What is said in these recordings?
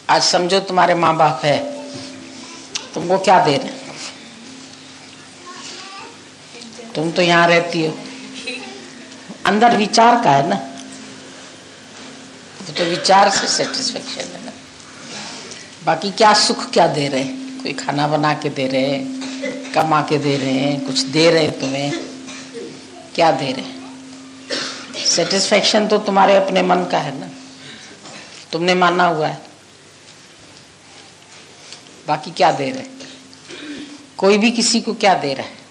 आज समझो तुम्हारे माँ बाप है, तुमको क्या दे रहे? तुम तो यहाँ रहती हो, अंदर विचार का है ना, तो विचार से सेटिस्फेक्शन है ना। बाकी क्या सुख क्या दे रहे? कोई खाना बना के दे रहे, कमा के दे रहे हैं, कुछ दे रहे तुम्हें, क्या दे रहे? सेटिस्फेक्शन तो तुम्हारे अपने मन का है ना, तुमने माना हुआ है। बाकी क्या दे रहे? कोई भी किसी को क्या दे रहा है?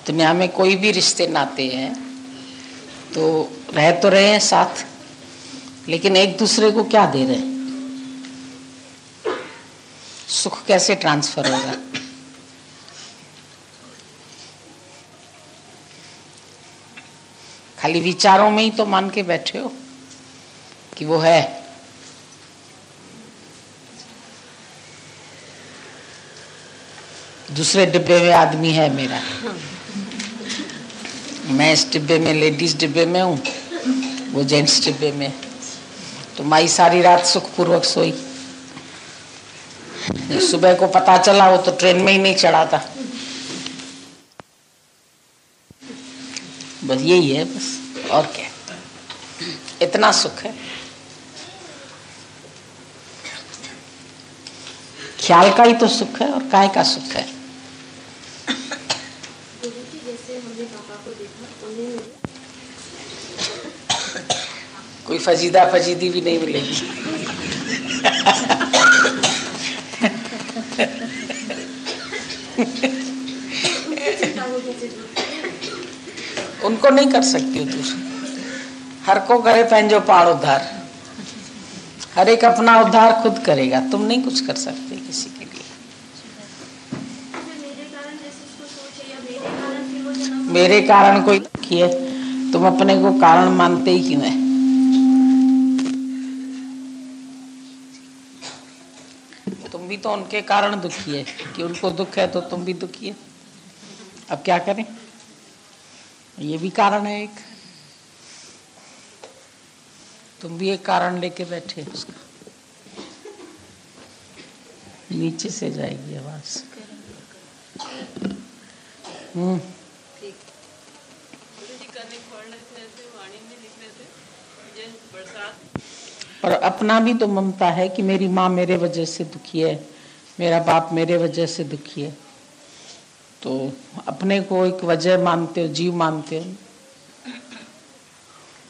दुनिया में कोई भी रिश्ते नाते हैं तो रहे हैं साथ, लेकिन एक दूसरे को क्या दे रहे हैं? सुख कैसे ट्रांसफर होगा? खाली विचारों में ही तो मान के बैठे हो कि वो है। दूसरे डिब्बे में आदमी है मेरा, मैं इस डिब्बे में, लेडीज डिब्बे में हूँ, वो जेंट्स डिब्बे में। तो माई सारी रात सुखपूर्वक सोई। सुबह को पता चला वो तो ट्रेन में ही नहीं चढ़ा था। बस यही है, बस और क्या, इतना सुख है। ख्याल का ही तो सुख है और काय का सुख है। कोई फजीदा फजीदी भी नहीं मिलेगी। उनको नहीं कर सकती हो तू। हर को करे पंहिंजो पाड़ उद्धार, हर एक अपना उद्धार खुद करेगा, तुम नहीं कुछ कर सकते किसी के लिए। मेरे कारण कोई दुखी है, तुम अपने को कारण मानते ही क्यों है? तुम भी तो उनके कारण दुखी है कि उनको दुख है तो तुम भी दुखी है। अब क्या करें? ये भी कारण है एक, तुम भी एक कारण लेके बैठे उसका। नीचे से जाएगी आवाज। पर अपना भी तो ममता है कि मेरी माँ मेरे वजह से दुखी है, मेरा बाप मेरे वजह से दुखी है। तो अपने को एक वजह मानते हो, जीव मानते हो।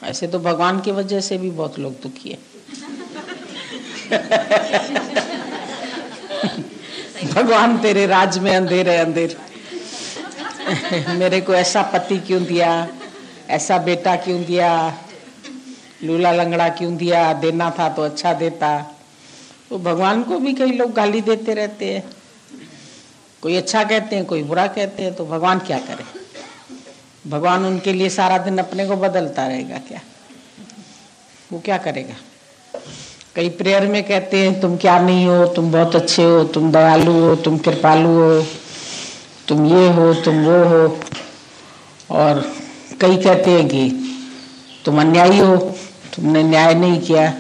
ऐसे तो भगवान की वजह से भी बहुत लोग दुखी है। भगवान तेरे राज में अंधेर है अंधेर। मेरे को ऐसा पति क्यों दिया, ऐसा बेटा क्यों दिया, लूला लंगड़ा क्यों दिया, देना था तो अच्छा देता। तो भगवान को भी कई लोग गाली देते रहते हैं, कोई अच्छा कहते हैं, कोई बुरा कहते हैं। तो भगवान क्या करे? भगवान उनके लिए सारा दिन अपने को बदलता रहेगा क्या? वो क्या करेगा? कई प्रेयर में कहते हैं तुम क्या नहीं हो, तुम बहुत अच्छे हो, तुम दयालु हो, तुम कृपालु हो, तुम ये हो, तुम वो हो। और कई कहते हैं कि तुम अन्यायी हो, तुमने न्याय नहीं किया,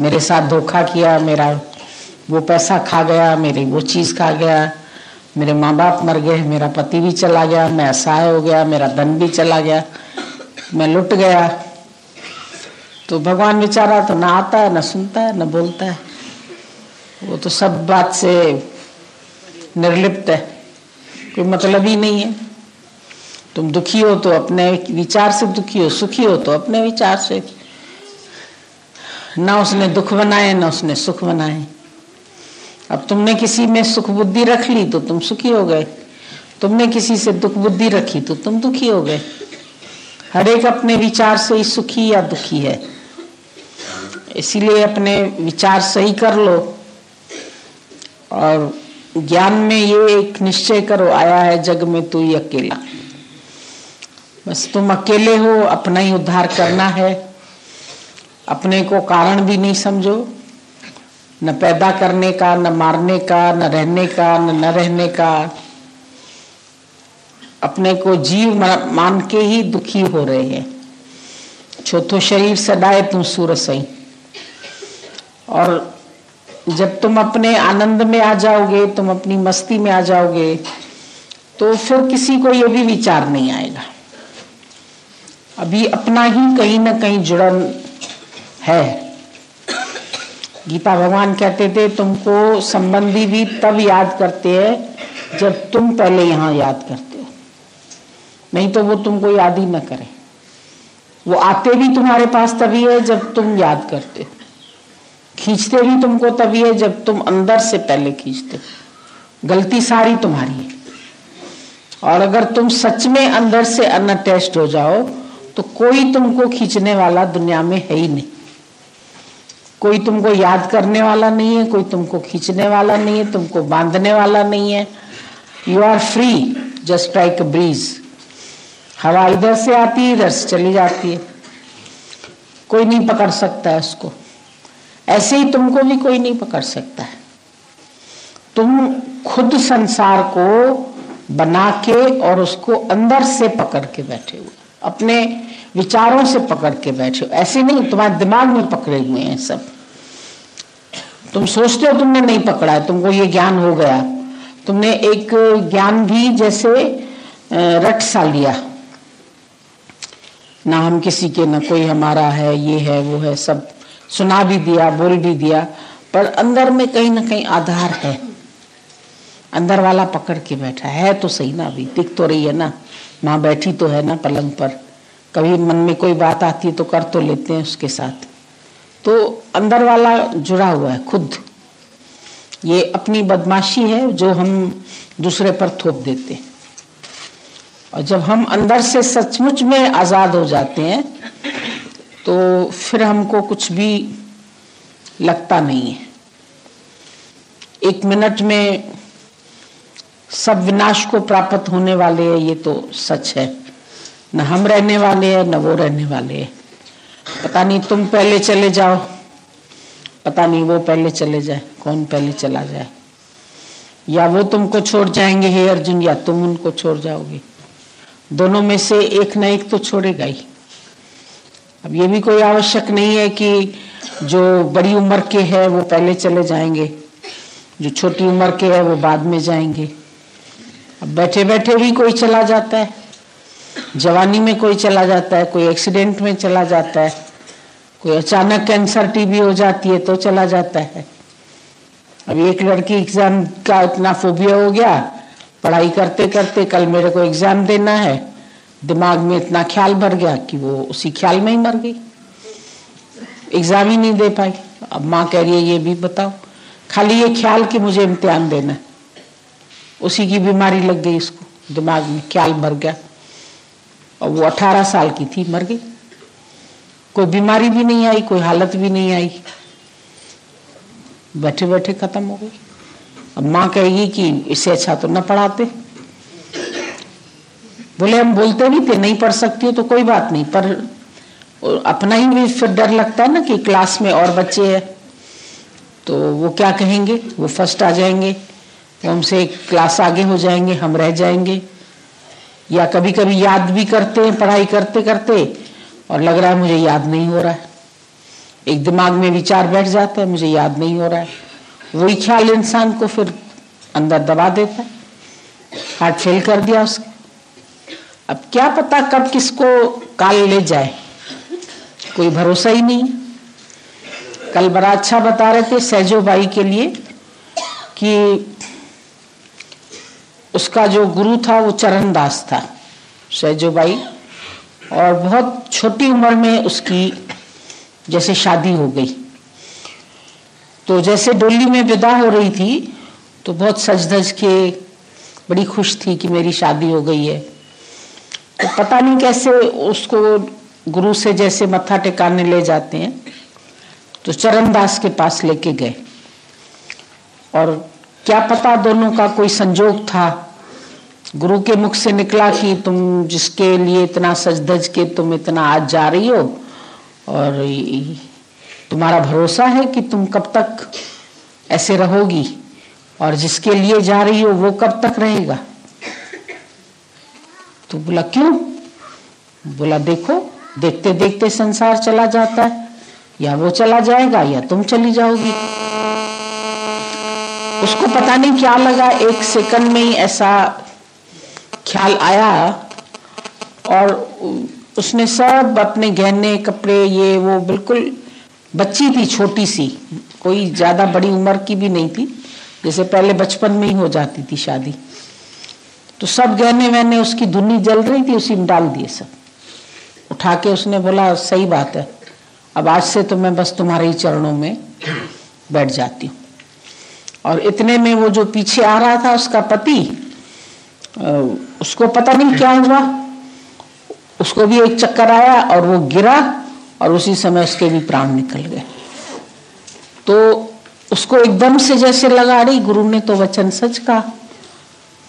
मेरे साथ धोखा किया, मेरा वो पैसा खा गया, मेरी वो चीज खा गया, मेरे माँ बाप मर गए, मेरा पति भी चला गया, मैं असहाय हो गया, मेरा धन भी चला गया, मैं लुट गया। तो भगवान बेचारा तो ना आता है, ना सुनता है, ना बोलता है। वो तो सब बात से निर्लिप्त है, कोई मतलब ही नहीं है। तुम दुखी हो तो अपने विचार से दुखी हो, सुखी हो तो अपने विचार से। ना उसने दुख बनाए, ना उसने सुख बनाए। अब तुमने किसी में सुख बुद्धि रख ली तो तुम सुखी हो गए, तुमने किसी से दुख बुद्धि रखी तो तुम दुखी हो गए। हर एक अपने विचार से ही सुखी या दुखी है। इसीलिए अपने विचार सही कर लो और ज्ञान में ये एक निश्चय करो, आया है जग में तू ही अकेला। बस तुम अकेले हो, अपना ही उद्धार करना है। अपने को कारण भी नहीं समझो, न पैदा करने का, न मारने का, न रहने का, न रहने का। अपने को जीव मान के ही दुखी हो रहे हैं। चौथो शरीर सदाए तू सूर सही। और जब तुम अपने आनंद में आ जाओगे, तुम अपनी मस्ती में आ जाओगे, तो फिर किसी को ये भी विचार नहीं आएगा। अभी अपना ही कहीं ना कहीं जुड़न है। गीता भगवान कहते थे तुमको संबंधी भी तब याद करते हैं जब तुम पहले यहाँ याद करते हो, नहीं तो वो तुमको याद ही न करें। वो आते भी तुम्हारे पास तभी है जब तुम याद करते हो, खींचते भी तुमको तभी है जब तुम अंदर से पहले खींचते हो। गलती सारी तुम्हारी है। और अगर तुम सच में अंदर से अनअटैच्ड हो जाओ तो कोई तुमको खींचने वाला दुनिया में है ही नहीं। कोई तुमको याद करने वाला नहीं है, कोई तुमको खींचने वाला नहीं है, तुमको बांधने वाला नहीं है। You are free just like a breeze. हवा इधर से आती है, इधर से चली जाती है, कोई नहीं पकड़ सकता है उसको। ऐसे ही तुमको भी कोई नहीं पकड़ सकता है। तुम खुद संसार को बना के और उसको अंदर से पकड़ के बैठे हुए, अपने विचारों से पकड़ के बैठे हो। ऐसे नहीं तुम्हारे दिमाग में पकड़े हुए हैं सब। तुम सोचते हो तुमने नहीं पकड़ा है, तुमको ये ज्ञान हो गया। तुमने एक ज्ञान भी जैसे रट सा लिया, ना हम किसी के, ना कोई हमारा है, ये है वो है, सब सुना भी दिया, बोल भी दिया, पर अंदर में कहीं ना कहीं आधार है। अंदर वाला पकड़ के बैठा है तो सही ना, अभी दिख तो रही है ना, माँ बैठी तो है ना पलंग पर। कभी मन में कोई बात आती है तो कर तो लेते हैं उसके साथ। तो अंदर वाला जुड़ा हुआ है खुद। ये अपनी बदमाशी है जो हम दूसरे पर थोप देते हैं। और जब हम अंदर से सचमुच में आजाद हो जाते हैं तो फिर हमको कुछ भी लगता नहीं है। एक मिनट में सब विनाश को प्राप्त होने वाले हैं, ये तो सच है। न हम रहने वाले हैं, न वो रहने वाले हैं। पता नहीं तुम पहले चले जाओ, पता नहीं वो पहले चले जाए, कौन पहले चला जाए, या वो तुमको छोड़ जाएंगे हे अर्जुन, या तुम उनको छोड़ जाओगे। दोनों में से एक न एक तो छोड़ेगा ही। अब ये भी कोई आवश्यक नहीं है कि जो बड़ी उम्र के है वो पहले चले जाएंगे, जो छोटी उम्र के है वो बाद में जाएंगे। अब बैठे बैठे भी कोई चला जाता है, जवानी में कोई चला जाता है, कोई एक्सीडेंट में चला जाता है, कोई अचानक कैंसर टीबी हो जाती है तो चला जाता है। अब एक लड़की एग्जाम का इतना फोबिया हो गया, पढ़ाई करते करते कल मेरे को एग्जाम देना है, दिमाग में इतना ख्याल भर गया कि वो उसी ख्याल में ही मर गई, एग्जाम ही नहीं दे पाई। अब माँ कह रही है ये भी बताओ, खाली ये ख्याल कि मुझे इम्तिहान देना है, उसी की बीमारी लग गई उसको, दिमाग में ख्याल भर गया। और वो 18 साल की थी, मर गई। कोई बीमारी भी नहीं आई, कोई हालत भी नहीं आई, बैठे बैठे खत्म हो गई। अब माँ कहेगी कि इससे अच्छा तो न पढ़ाते। बोले हम बोलते भी थे नहीं पढ़ सकती हो तो कोई बात नहीं, पर अपना ही भी फिर डर लगता है ना कि क्लास में और बच्चे हैं तो वो क्या कहेंगे, वो फर्स्ट आ जाएंगे, वो हमसे एक क्लास आगे हो जाएंगे, हम रह जाएंगे। या कभी कभी याद भी करते हैं पढ़ाई करते करते और लग रहा है मुझे याद नहीं हो रहा है, एक दिमाग में विचार बैठ जाता है मुझे याद नहीं हो रहा है। वही ख्याल इंसान को फिर अंदर दबा देता है, हार्ट फेल कर दिया उसका। अब क्या पता कब किसको काल ले जाए, कोई भरोसा ही नहीं। कल बड़ा अच्छा बता रहे थे सहजो बाई के लिए कि उसका जो गुरु था वो चरणदास था, सहजो बाई, और बहुत छोटी उम्र में उसकी जैसे शादी हो गई। तो जैसे डोली में विदा हो रही थी तो बहुत सज धज के बड़ी खुश थी कि मेरी शादी हो गई है। तो पता नहीं कैसे उसको गुरु से जैसे मत्था टेकाने ले जाते हैं तो चरणदास के पास लेके गए, और क्या पता दोनों का कोई संजोग था। गुरु के मुख से निकला कि तुम जिसके लिए इतना सज धज के तुम इतना आज जा रही हो और तुम्हारा भरोसा है कि तुम कब तक ऐसे रहोगी, और जिसके लिए जा रही हो वो कब तक रहेगा। तो बोला क्यों? बोला देखो देखते देखते संसार चला जाता है, या वो चला जाएगा या तुम चली जाओगी। उसको पता नहीं क्या लगा, एक सेकंड में ही ऐसा ख्याल आया और उसने सब अपने गहने कपड़े ये वो, बिल्कुल बच्ची थी छोटी सी, कोई ज्यादा बड़ी उम्र की भी नहीं थी, जैसे पहले बचपन में ही हो जाती थी शादी, तो सब गहने वहने उसकी धुनी जल रही थी उसी में डाल दिए सब। उठा के उसने बोला सही बात है, अब आज से तो मैं बस तुम्हारे ही चरणों में बैठ जाती हूँ। और इतने में वो जो पीछे आ रहा था उसका पति, उसको पता नहीं क्या हुआ, उसको भी एक चक्कर आया और वो गिरा और उसी समय उसके भी प्राण निकल गए। तो उसको एकदम से जैसे लगा, रही गुरु ने तो वचन सच कहा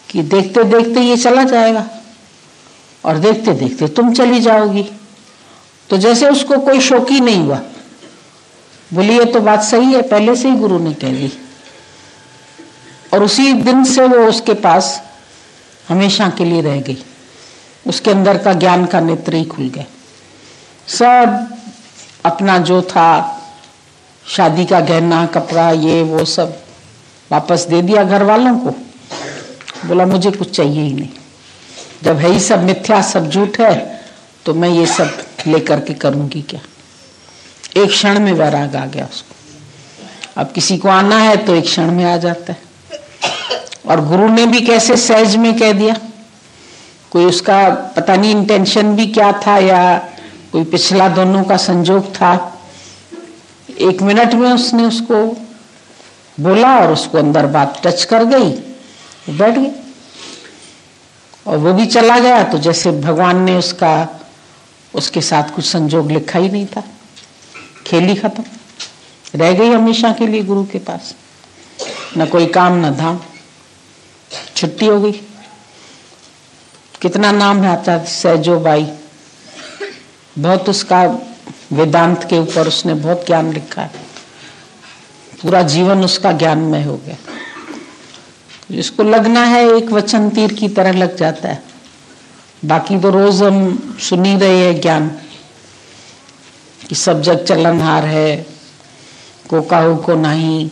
कि देखते देखते ये चला जाएगा और देखते देखते तुम चली जाओगी। तो जैसे उसको कोई शौक ही नहीं हुआ, बोली ये तो बात सही है, पहले से ही गुरु ने कह दी। और उसी दिन से वो उसके पास हमेशा के लिए रह गई, उसके अंदर का ज्ञान का नेत्र ही खुल गया। सब अपना जो था शादी का गहना कपड़ा ये वो सब वापस दे दिया घर वालों को, बोला मुझे कुछ चाहिए ही नहीं, जब है ही सब मिथ्या सब झूठ है तो मैं ये सब लेकर के करूंगी क्या। एक क्षण में वैराग आ गया उसको। अब किसी को आना है तो एक क्षण में आ जाता है, और गुरु ने भी कैसे सहज में कह दिया, कोई उसका पता नहीं इंटेंशन भी क्या था या कोई पिछला दोनों का संजोग था। एक मिनट में उसने उसको बोला और उसको अंदर बात टच कर गई, बैठ गई और वो भी चला गया। तो जैसे भगवान ने उसके साथ कुछ संजोग लिखा ही नहीं था, खेल ही खत्म, रह गई हमेशा के लिए गुरु के पास, न कोई काम न धाम, छुट्टी हो गई। कितना नाम है आता सहजो बाई, बहुत उसका वेदांत के ऊपर उसने बहुत ज्ञान लिखा है, पूरा जीवन उसका ज्ञानमय हो गया। जिसको लगना है एक वचन तीर की तरह लग जाता है। बाकी तो रोज हम सुन ही रहे हैं ज्ञान कि सब जग चलनहार है, को काहू को नहीं,